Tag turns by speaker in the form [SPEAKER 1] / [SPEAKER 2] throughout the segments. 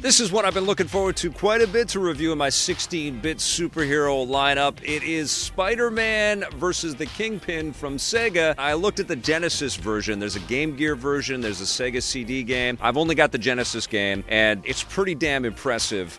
[SPEAKER 1] This is what I've been looking forward to quite a bit to review in my 16-bit superhero lineup. It is Spider-Man versus the Kingpin from Sega. I looked at the Genesis version. There's a Game Gear version. There's a Sega CD game. I've only got the Genesis game, and it's pretty damn impressive.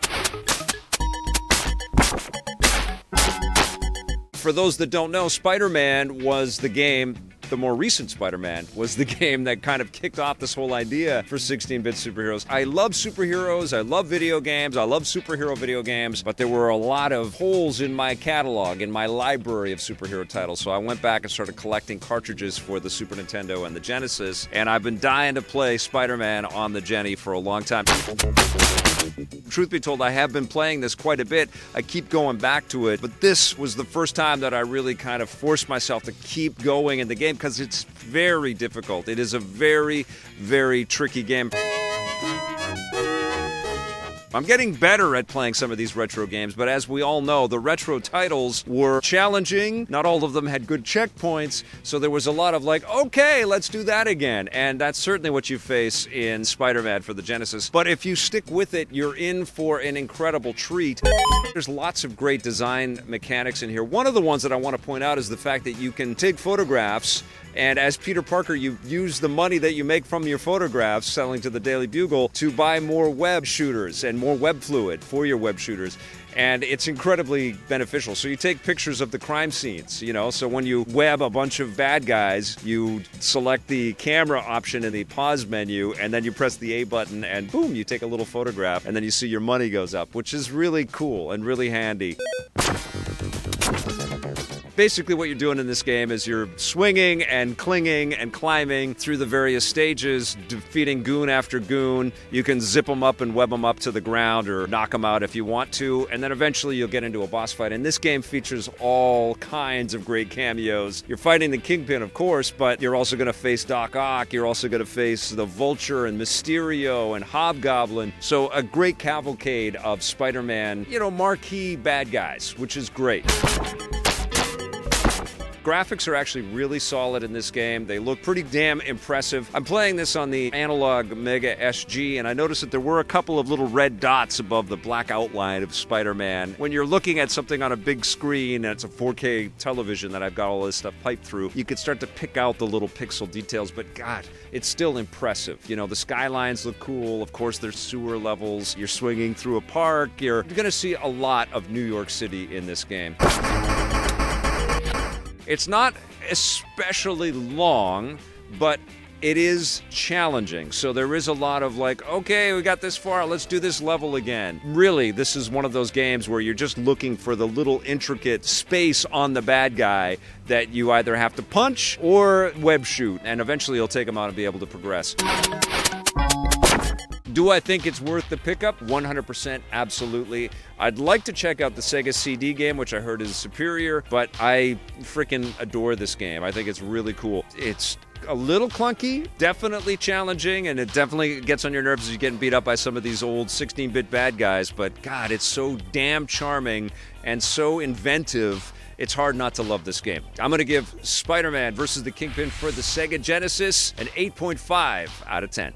[SPEAKER 1] For those that don't know, Spider-Man was the game. The more recent Spider-Man was the game that kind of kicked off this whole idea for 16-bit superheroes. I love superheroes, I love video games, I love superhero video games, but there were a lot of holes in my catalog, in my library of superhero titles, so I went back and started collecting cartridges for the Super Nintendo and the Genesis, and I've been dying to play Spider-Man on the Jenny for a long time. Truth be told, I have been playing this quite a bit. I keep going back to it, but this was the first time that I really kind of forced myself to keep going in the game because it's very difficult. It is a very, very tricky game. I'm getting better at playing some of these retro games, but as we all know, the retro titles were challenging. Not all of them had good checkpoints, so there was a lot of like, okay, let's do that again. And that's certainly what you face in Spider-Man for the Genesis. But if you stick with it, you're in for an incredible treat. There's lots of great design mechanics in here. One of the ones that I want to point out is the fact that you can take photographs, and as Peter Parker, you use the money that you make from your photographs selling to the Daily Bugle to buy more web shooters and more web fluid for your web shooters. And it's incredibly beneficial. So you take pictures of the crime scenes, you know, so when you web a bunch of bad guys, you select the camera option in the pause menu, and then you press the A button, and boom, you take a little photograph, and then you see your money goes up, which is really cool and really handy. Basically what you're doing in this game is you're swinging and clinging and climbing through the various stages, defeating goon after goon. You can zip them up and web them up to the ground or knock them out if you want to, and then eventually you'll get into a boss fight. And this game features all kinds of great cameos. You're fighting the Kingpin, of course, but you're also going to face Doc Ock. You're also going to face the Vulture and Mysterio and Hobgoblin. So a great cavalcade of Spider-Man, you know, marquee bad guys, which is great. Graphics are actually really solid in this game. They look pretty damn impressive. I'm playing this on the analog Mega SG, and I noticed that there were a couple of little red dots above the black outline of Spider-Man. When you're looking at something on a big screen, and it's a 4K television that I've got all this stuff piped through, you could start to pick out the little pixel details, but God, it's still impressive. You know, the skylines look cool. Of course, there's sewer levels. You're swinging through a park. You're going to see a lot of New York City in this game. It's not especially long, but it is challenging. So there is a lot of like, okay, we got this far, let's do this level again. Really, this is one of those games where you're just looking for the little intricate space on the bad guy that you either have to punch or web shoot, and eventually you'll take them out and be able to progress. Do I think it's worth the pickup? 100% absolutely. I'd like to check out the Sega CD game, which I heard is superior, but I freaking adore this game. I think it's really cool. It's a little clunky, definitely challenging, and it definitely gets on your nerves as you're getting beat up by some of these old 16-bit bad guys, but God, it's so damn charming and so inventive. It's hard not to love this game. I'm going to give Spider-Man versus the Kingpin for the Sega Genesis an 8.5 out of 10.